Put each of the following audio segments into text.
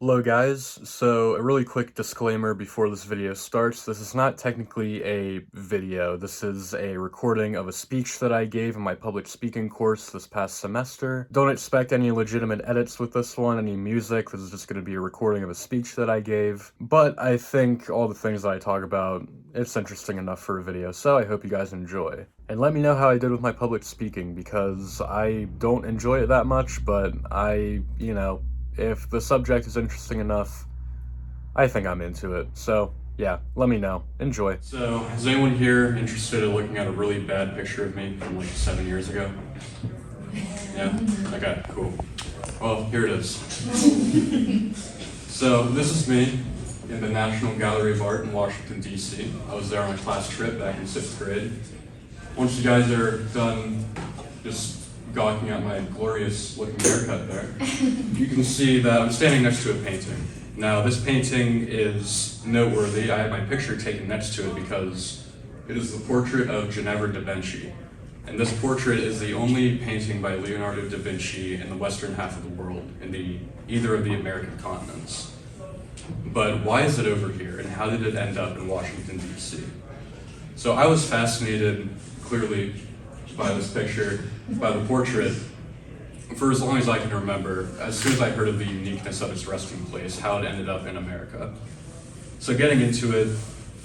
Hello guys, so a really quick disclaimer before this video starts. This is not technically a video. This is a recording of a speech that I gave in my public speaking course this past semester. Don't expect any legitimate edits with this one, any music. This is just going to be a recording of a speech that I gave. But I think all the things that I talk about, it's interesting enough for a video, so I hope you guys enjoy. And let me know how I did with my public speaking, because I don't enjoy it that much, but if the subject is interesting enough, I think I'm into it. So, yeah, let me know. Enjoy. So, is anyone here interested in looking at a really bad picture of me from like 7 years ago? Yeah? Okay, cool. Well, here it is. So, this is me in the National Gallery of Art in Washington, D.C. I was there on a class trip back in 6th grade. Once you guys are done just gawking at my glorious looking haircut there, you can see that I'm standing next to a painting. Now, this painting is noteworthy. I had my picture taken next to it because it is the portrait of Ginevra de Benci. And this portrait is the only painting by Leonardo da Vinci in the western half of the world, in either of the American continents. But why is it over here, and how did it end up in Washington, D.C.? So I was fascinated, clearly, by this picture, by the portrait, for as long as I can remember, as soon as I heard of the uniqueness of its resting place, how it ended up in America. So getting into it,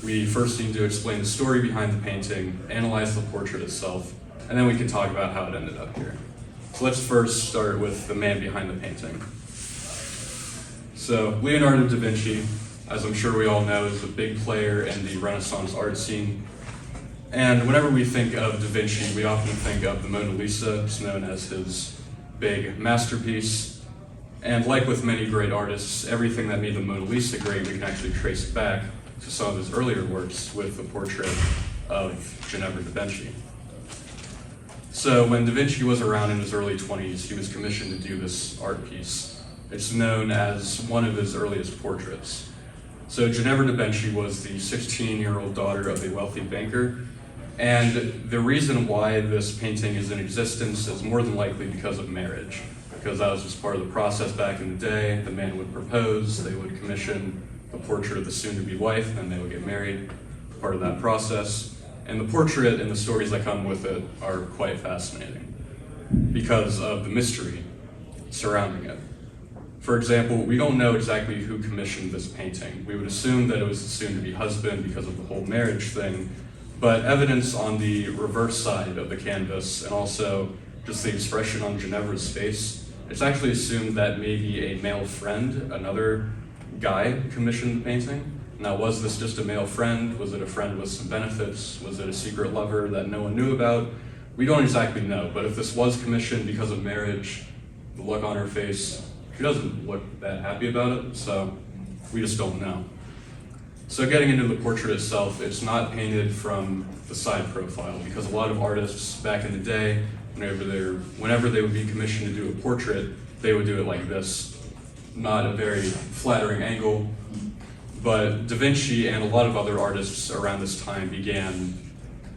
we first need to explain the story behind the painting, analyze the portrait itself, and then we can talk about how it ended up here. So let's first start with the man behind the painting. So Leonardo da Vinci, as I'm sure we all know, is a big player in the Renaissance art scene. And whenever we think of Da Vinci, we often think of the Mona Lisa. It's known as his big masterpiece. And like with many great artists, everything that made the Mona Lisa great, we can actually trace it back to some of his earlier works with the portrait of Ginevra de Benci. So when Da Vinci was around in his early 20s, he was commissioned to do this art piece. It's known as one of his earliest portraits. So Ginevra de Benci was the 16-year-old daughter of a wealthy banker. And the reason why this painting is in existence is more than likely because of marriage, because that was just part of the process back in the day. The man would propose, they would commission the portrait of the soon-to-be wife, and they would get married, part of that process. And the portrait and the stories that come with it are quite fascinating because of the mystery surrounding it. For example, we don't know exactly who commissioned this painting. We would assume that it was the soon-to-be husband because of the whole marriage thing, but evidence on the reverse side of the canvas, and also just the expression on Ginevra's face, it's actually assumed that maybe a male friend, another guy, commissioned the painting. Now, was this just a male friend? Was it a friend with some benefits? Was it a secret lover that no one knew about? We don't exactly know, but if this was commissioned because of marriage, the look on her face, she doesn't look that happy about it, so we just don't know. So getting into the portrait itself, it's not painted from the side profile, because a lot of artists back in the day, whenever they would be commissioned to do a portrait, they would do it like this. Not a very flattering angle, but Da Vinci and a lot of other artists around this time began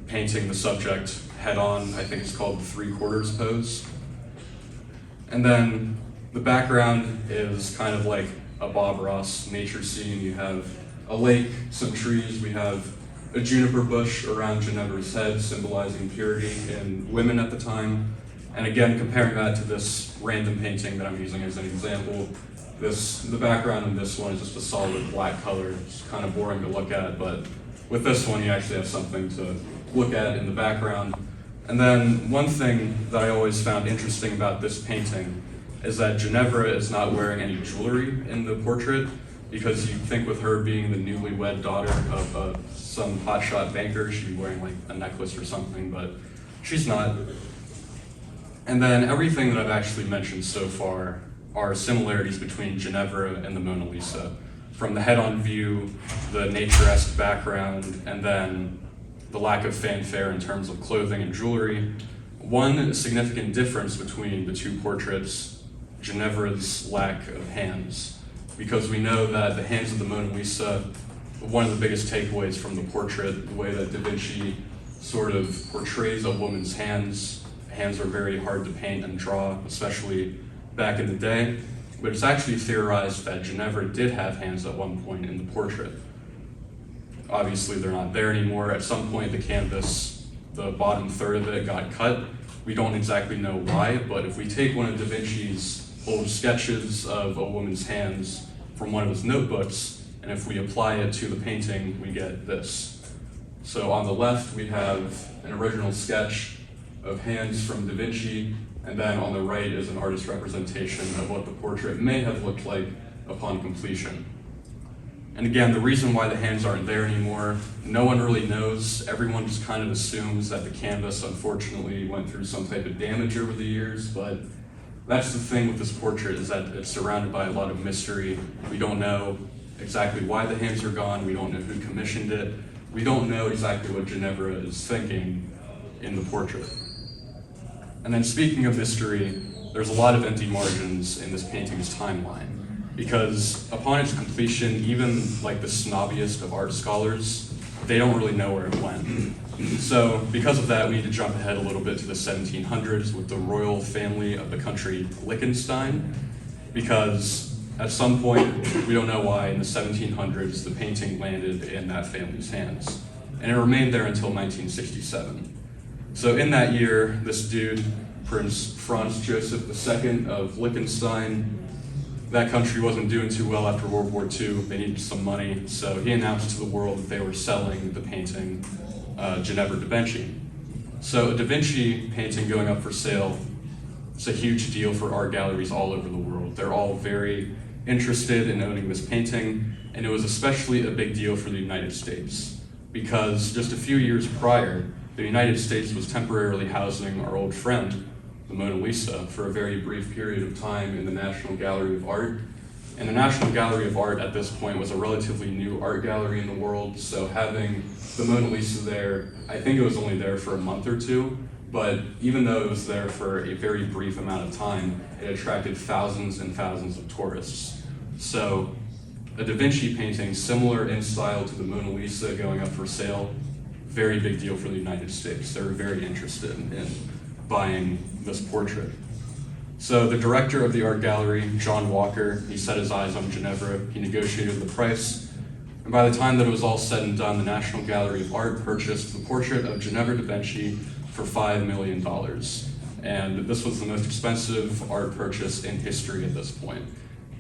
painting the subject head on. I think it's called the three-quarters pose. And then the background is kind of like a Bob Ross nature scene. You have a lake, some trees, we have a juniper bush around Ginevra's head, symbolizing purity in women at the time. And again, comparing that to this random painting that I'm using as an example, the background in this one is just a solid black color. It's kind of boring to look at, but with this one, you actually have something to look at in the background. And then one thing that I always found interesting about this painting is that Ginevra is not wearing any jewelry in the portrait, because you'd think with her being the newlywed daughter of some hotshot banker, she'd be wearing like a necklace or something, but she's not. And then everything that I've actually mentioned so far are similarities between Ginevra and the Mona Lisa. From the head-on view, the nature-esque background, and then the lack of fanfare in terms of clothing and jewelry. One significant difference between the two portraits, Ginevra's lack of hands. Because we know that the hands of the Mona Lisa, one of the biggest takeaways from the portrait, the way that Da Vinci sort of portrays a woman's hands. Hands are very hard to paint and draw, especially back in the day. but it's actually theorized that Ginevra did have hands at one point in the portrait. Obviously, they're not there anymore. At some point, the canvas, the bottom third of it got cut. We don't exactly know why, but if we take one of Da Vinci's old sketches of a woman's hands from one of his notebooks, and if we apply it to the painting, we get this. So on the left, we have an original sketch of hands from Da Vinci, and then on the right is an artist's representation of what the portrait may have looked like upon completion. And again, the reason why the hands aren't there anymore, no one really knows. Everyone just kind of assumes that the canvas unfortunately went through some type of damage over the years, but that's the thing with this portrait, is that it's surrounded by a lot of mystery. We don't know exactly why the hands are gone. We don't know who commissioned it. We don't know exactly what Ginevra is thinking in the portrait. And then speaking of mystery, there's a lot of empty margins in this painting's timeline, because upon its completion, even like the snobbiest of art scholars, they don't really know where it went. So because of that, we need to jump ahead a little bit to the 1700s with the royal family of the country Liechtenstein, because at some point, we don't know why, in the 1700s, the painting landed in that family's hands. And it remained there until 1967. So in that year, this dude, Prince Franz Joseph II of Liechtenstein, that country wasn't doing too well after World War II. They needed some money, so he announced to the world that they were selling the painting Ginevra de Benci. So a Da Vinci painting going up for sale, it's a huge deal for art galleries all over the world. They're all very interested in owning this painting, and it was especially a big deal for the United States, because just a few years prior, the United States was temporarily housing our old friend, the Mona Lisa, for a very brief period of time in the National Gallery of Art. And the National Gallery of Art at this point was a relatively new art gallery in the world, so having the Mona Lisa there, I think it was only there for a month or two, but even though it was there for a very brief amount of time, it attracted thousands and thousands of tourists. So a Da Vinci painting similar in style to the Mona Lisa going up for sale, very big deal for the United States. They were very interested in buying this portrait. So the director of the art gallery, John Walker, he set his eyes on Ginevra, he negotiated the price, and by the time that it was all said and done, the National Gallery of Art purchased the portrait of Ginevra de Benci for $5 million. And this was the most expensive art purchase in history at this point.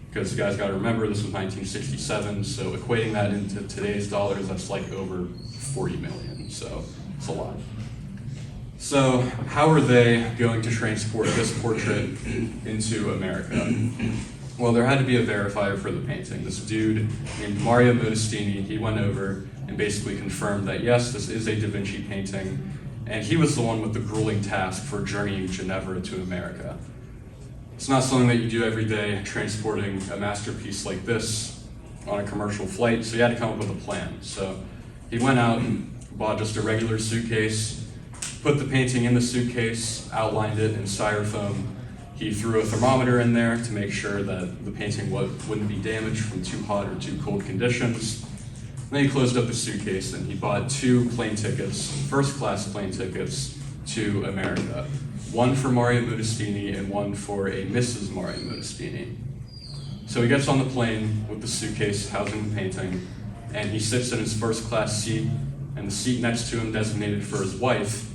Because you guys gotta remember, this was 1967, so equating that into today's dollars, that's like over 40 million, so it's a lot. So how are they going to transport this portrait into America? Well, there had to be a verifier for the painting. This dude named Mario Modestini, he went over and basically confirmed that yes, this is a Da Vinci painting, and he was the one with the grueling task for journeying Ginevra to America. It's not something that you do every day, transporting a masterpiece like this on a commercial flight, so he had to come up with a plan. So he went out and bought just a regular suitcase, put the painting in the suitcase, outlined it in styrofoam. He threw a thermometer in there to make sure that the painting wouldn't be damaged from too hot or too cold conditions. Then he closed up the suitcase and he bought 2 plane tickets, first-class plane tickets to America. One for Mario Modestini and one for a Mrs. Mario Modestini. So he gets on the plane with the suitcase housing the painting, and he sits in his first-class seat, and the seat next to him designated for his wife,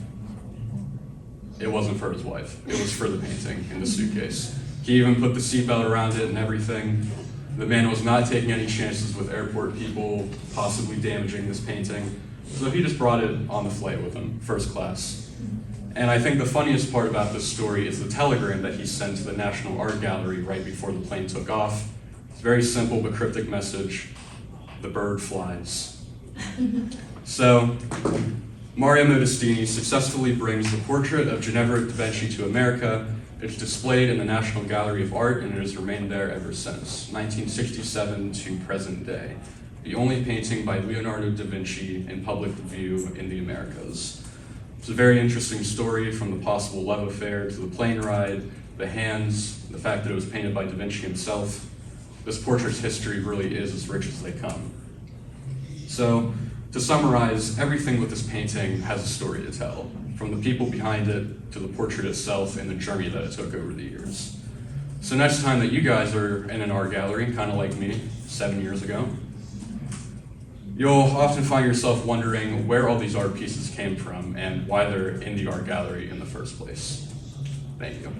it wasn't for his wife, it was for the painting in the suitcase. He even put the seatbelt around it and everything. The man was not taking any chances with airport people possibly damaging this painting, so he just brought it on the flight with him, first class. And I think the funniest part about this story is the telegram that he sent to the National Art Gallery right before the plane took off. It's a very simple but cryptic message: the bird flies. So, Mario Modestini successfully brings the portrait of Ginevra de Benci to America. It's displayed in the National Gallery of Art, and it has remained there ever since, 1967 to present day. The only painting by Leonardo da Vinci in public view in the Americas. It's a very interesting story, from the possible love affair to the plane ride, the hands, the fact that it was painted by Da Vinci himself. This portrait's history really is as rich as they come. So, to summarize, everything with this painting has a story to tell, from the people behind it to the portrait itself and the journey that it took over the years. So next time that you guys are in an art gallery, kind of like me 7 years ago, you'll often find yourself wondering where all these art pieces came from and why they're in the art gallery in the first place. Thank you.